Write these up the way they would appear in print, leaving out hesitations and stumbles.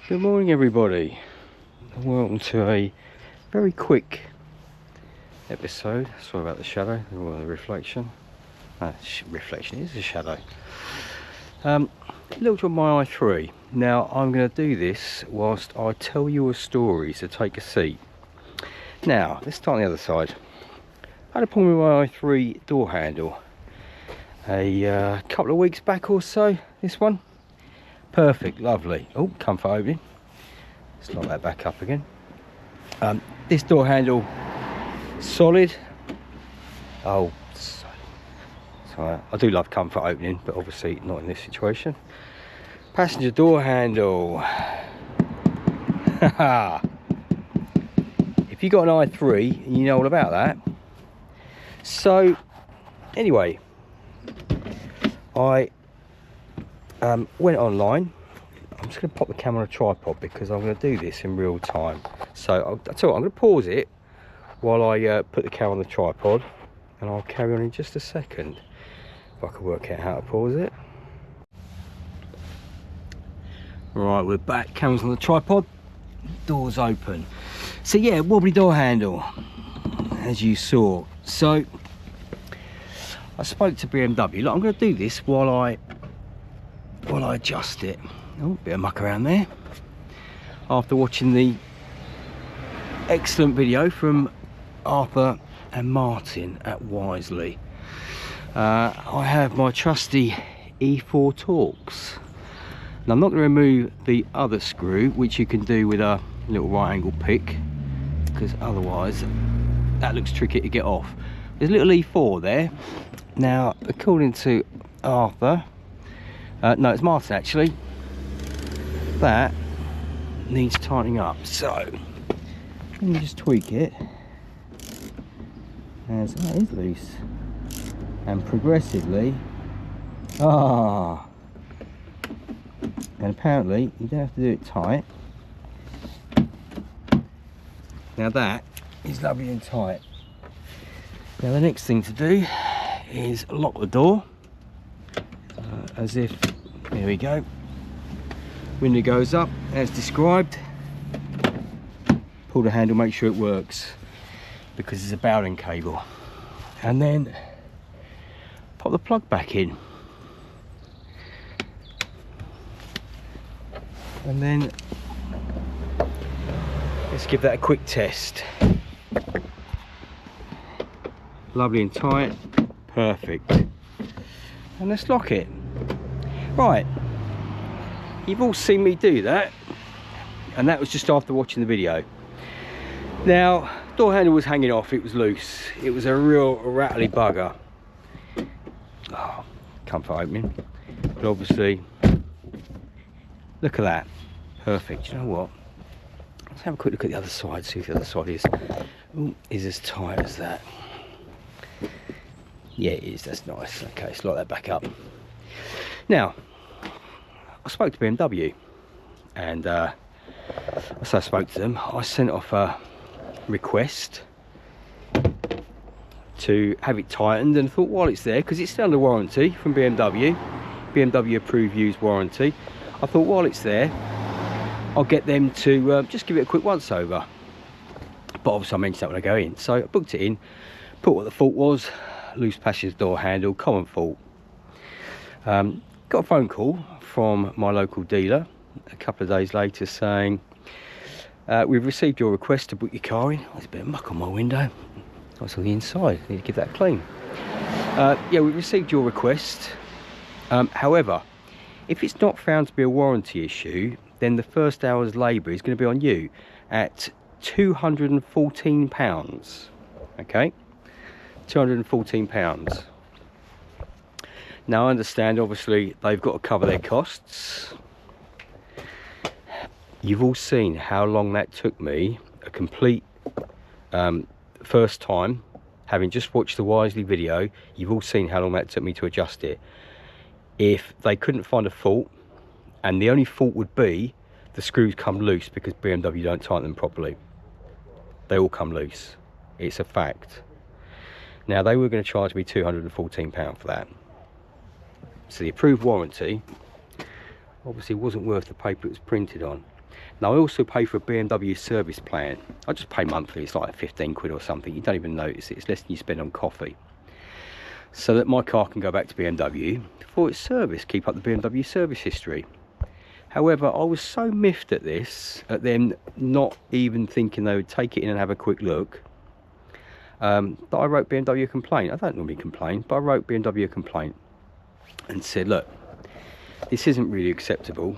Good morning everybody, and welcome to a very quick episode. Sorry about the shadow or the reflection. Reflection is a shadow. Looked on my i3. Now I'm going to do this whilst I tell you a story, so take a seat. Now let's start on the other side. I had a problem with my i3 door handle a couple of weeks back or so. This one. Perfect, lovely. Oh, comfort opening. Let's lock that back up again. This door handle, solid. Oh, sorry. I do love comfort opening, but obviously not in this situation. Passenger door handle. If you got an i3, you know all about that. So, anyway, I went online. I'm just going to pop the camera on a tripod because I'm going to do this in real time. So I'll tell you what, I'm going to pause it while I put the camera on the tripod, and I'll carry on in just a second if I can work out how to pause it. Right, we're back. Camera's on the tripod. Doors open. So yeah, wobbly door handle, as you saw. So I spoke to BMW. Look, I'm going to do this while I adjust it. Oh, bit of muck around there. After watching the excellent video from Arthur and Martin at Wisely, I have my trusty E4 Torx. Now I'm not going to remove the other screw, which you can do with a little right angle pick, because otherwise that looks tricky to get off. There's a little E4 there. Now, according to Arthur, no, it's Martin actually, that needs tightening up. So let me just tweak it, as that is loose, and progressively, and apparently you don't have to do it tight. Now that is lovely and tight. Now the next thing to do is lock the door, as if, there we go, window goes up as described. Pull the handle, make sure it works, because it's a bowling cable, and then pop the plug back in, and then let's give that a quick test. Lovely and tight, perfect. And let's lock it. Right, you've all seen me do that, and that was just after watching the video. Now, door handle was hanging off, it was loose. It was a real rattly bugger. Oh, comfort opening. But obviously, look at that, perfect. You know what? Let's have a quick look at the other side, see if the other side is as tight as that. Yeah, it is, that's nice. Okay, let's lock that back up. Now, I spoke to BMW, and as I spoke to them, I sent off a request to have it tightened, and thought while it's there, because it's still under warranty from BMW approved used warranty, I thought while it's there, I'll get them to just give it a quick once over. But obviously I mentioned that when I go in, so I booked it in, put what the fault was. Loose passenger door handle, common fault. Got a phone call from my local dealer a couple of days later saying, we've received your request to book your car in. There's a bit of muck on my window. That's on the inside, I need to give that a clean. Yeah, we received your request. However, if it's not found to be a warranty issue, then the first hour's labour is going to be on you at £214. Okay, £214. Now I understand obviously they've got to cover their costs. You've all seen how long that took me, a complete first time, having just watched the Wisely video. You've all seen how long that took me to adjust it. If they couldn't find a fault, and the only fault would be the screws come loose because BMW don't tighten them properly. They all come loose, it's a fact. Now they were going to charge me £214 for that. So the approved warranty obviously wasn't worth the paper it was printed on. Now I also pay for a BMW service plan. I just pay monthly, it's like 15 quid or something. You don't even notice it, it's less than you spend on coffee. So that my car can go back to BMW for its service, keep up the BMW service history. However, I was so miffed at this, at them not even thinking they would take it in and have a quick look, that I wrote BMW a complaint. I don't normally complain, but I wrote BMW a complaint and said, look, this isn't really acceptable.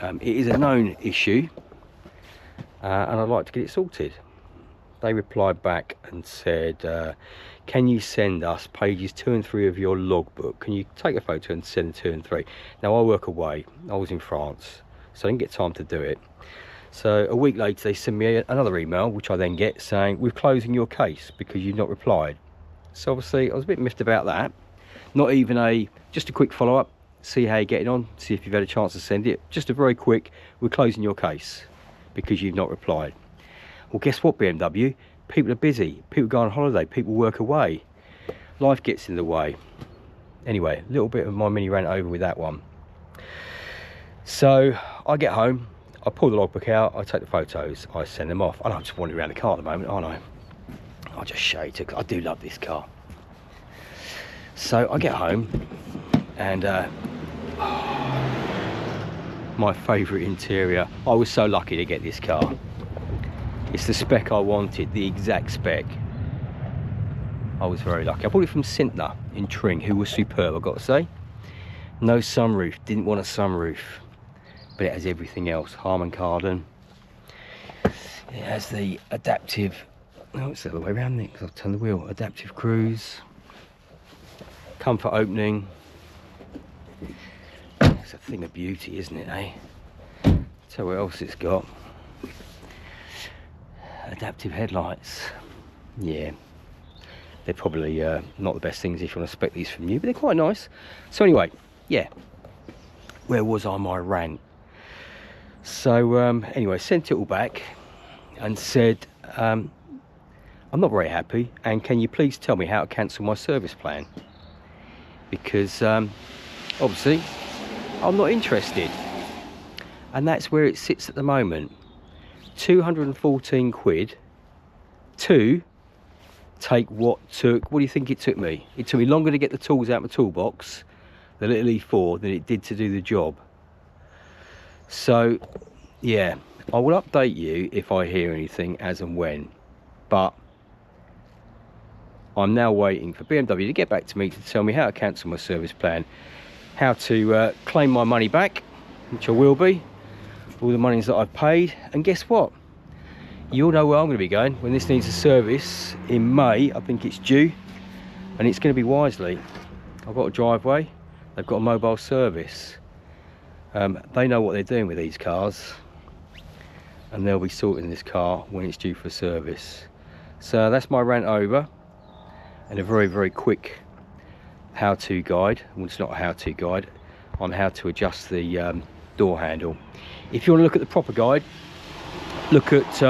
It is a known issue, and I'd like to get it sorted. They replied back and said, can you send us pages 2 and 3 of your logbook? Can you take a photo and send 2 and 3? Now I work away, I was in France, so I didn't get time to do it. So a week later they send me another email, which I then get, saying we're closing your case because you've not replied. So obviously I was a bit miffed about that. Not even just a quick follow-up, see how you're getting on, see if you've had a chance to send it. Just a very quick, we're closing your case because you've not replied. Well, guess what, BMW? People are busy, people go on holiday, people work away. Life gets in the way. Anyway, a little bit of my mini rant over with that one. So I get home, I pull the logbook out, I take the photos, I send them off. And I'm just wandering around the car at the moment, aren't I? I'll just show you, because I do love this car. So I get home, and my favourite interior. I was so lucky to get this car. It's the spec I wanted, the exact spec. I was very lucky. I bought it from Sintner in Tring, who was superb, I've got to say. No sunroof, didn't want a sunroof, but it has everything else. Harman Kardon. It has the adaptive, oh, it's the other way around, because I've turned the wheel. Adaptive cruise, comfort opening. It's a thing of beauty, isn't it, eh? So what else it's got? Adaptive headlights. Yeah, they're probably not the best things if you want to spec these from new, but they're quite nice. So anyway, yeah, where was I, my rant? So anyway, sent it all back and said, I'm not very happy, and can you please tell me how to cancel my service plan? Because obviously I'm not interested, and that's where it sits at the moment. 214 quid to take what do you think it took me? It took me longer to get the tools out of my toolbox, the little E4, than it did to do the job. So yeah, I will update you if I hear anything as and when, but I'm now waiting for BMW to get back to me to tell me how to cancel my service plan, how to claim my money back, which I will be, all the monies that I've paid. And guess what, you all know where I'm going to be going when this needs a service in May. I think it's due, and it's going to be Wisely. I've got a driveway, they've got a mobile service. They know what they're doing with these cars, and they'll be sorting this car when it's due for service. So that's my rant over, and a very, very quick how-to guide. Well, it's not a how-to guide on how to adjust the door handle. If you want to look at the proper guide, look at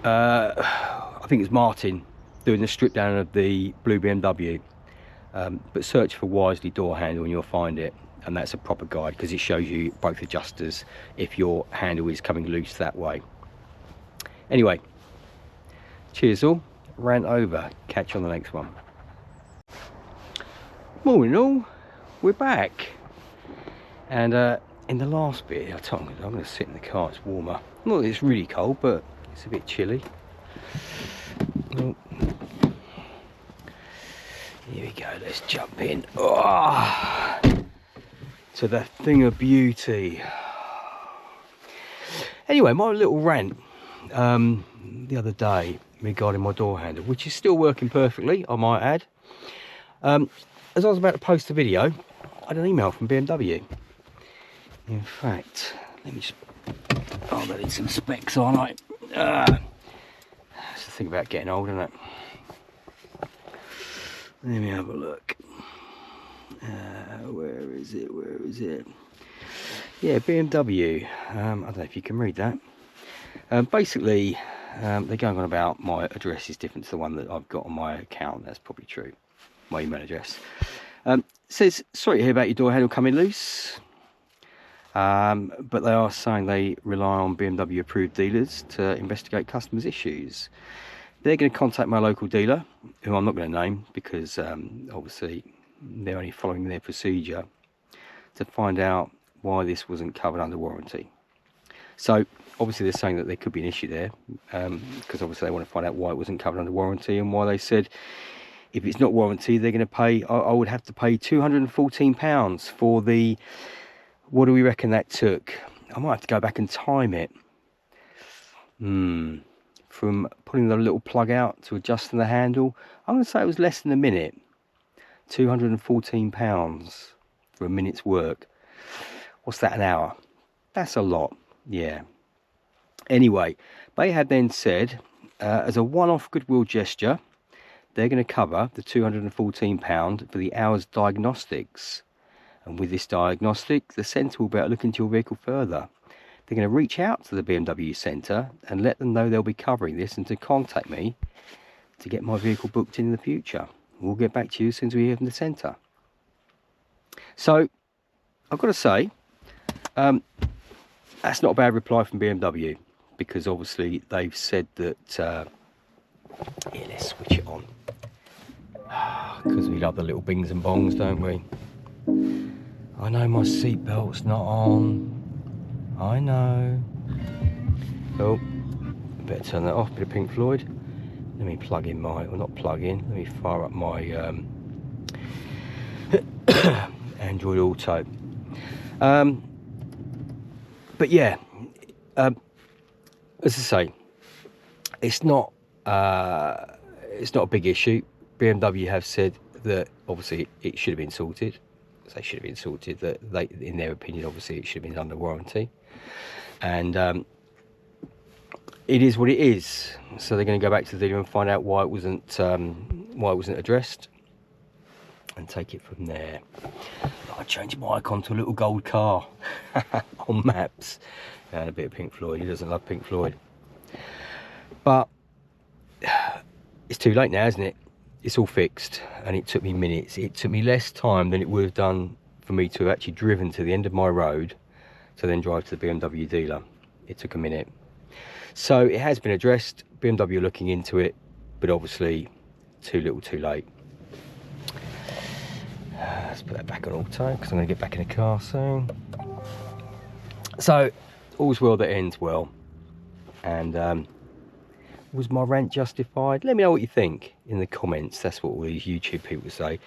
I think it's Martin doing the strip down of the blue BMW, but search for Wisely door handle and you'll find it, and that's a proper guide because it shows you both adjusters if your handle is coming loose that way. Anyway, cheers all, rant over, catch you on the next one. Morning all, we're back, and in the last bit, I told you I'm going to sit in the car, it's warmer. Not that it's really cold, but it's a bit chilly. Oh. Here we go, let's jump in. Oh, to the thing of beauty. Anyway, my little rant the other day regarding my door handle, which is still working perfectly, I might add. As I was about to post the video, I had an email from BMW. In fact, let me just, oh, I need some specs, aren't I? That's the thing about getting old, isn't it? Let me have a look. Where is it? Where is it? Yeah, BMW. I don't know if you can read that. Basically, they're going on about my address is different to the one that I've got on my account. That's probably true. My email address. Says, sorry to hear about your door handle coming loose. but they are saying they rely on BMW approved dealers to investigate customers' issues. They're going to contact my local dealer, who I'm not going to name because obviously they're only following their procedure, to find out why this wasn't covered under warranty. So obviously they're saying that there could be an issue there, because obviously they want to find out why it wasn't covered under warranty, and why they said if it's not warranty they're going to pay, I would have to pay £214 for the, what do we reckon that took? I might have to go back and time it. From pulling the little plug out to adjusting the handle, I'm going to say it was less than a minute. £214 for a minute's work. What's that, an hour? That's a lot, yeah. Anyway, they had then said, as a one-off goodwill gesture, they're going to cover the £214 for the hour's diagnostics. And with this diagnostic, the centre will be able to look into your vehicle further. They're going to reach out to the BMW centre and let them know they'll be covering this, and to contact me to get my vehicle booked in the future. We'll get back to you as soon as we hear from the centre. So, I've got to say, that's not a bad reply from BMW, because obviously they've said that, here, let's switch it on, because we love the little bings and bongs, don't we? I know my seatbelt's not on, I know. Oh, better turn that off. Bit of Pink Floyd. Let me plug in my, or not plug in, let me fire up my Android Auto. But yeah, as I say, it's not a big issue. BMW have said that obviously it should have been sorted. They should have been sorted. That they, in their opinion, obviously it should have been under warranty, and it is what it is. So they're going to go back to the dealer and find out why it wasn't addressed, and take it from there. I changed my icon to a little gold car on maps, and a bit of Pink Floyd. He doesn't love Pink Floyd, but it's too late now, isn't it? It's all fixed, and it took me minutes. It took me less time than it would have done for me to have actually driven to the end of my road to then drive to the BMW dealer. It took a minute. So it has been addressed. BMW are looking into it, but obviously too little too late. Let's put that back on auto, because I'm going to get back in the car soon. So all's well that ends well, and was my rant justified? Let me know what you think in the comments. That's what all these YouTube people say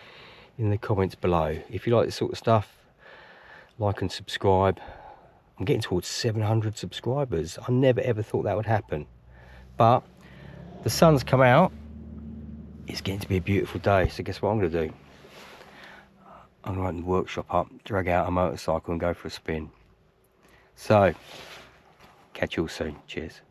in the comments below. If you like this sort of stuff, like and subscribe. I'm getting towards 700 subscribers. I never ever thought that would happen, but the sun's come out. It's getting to be a beautiful day, so guess what I'm going to do? I'm going to open the workshop up, drag out a motorcycle and go for a spin. So catch you all soon. Cheers.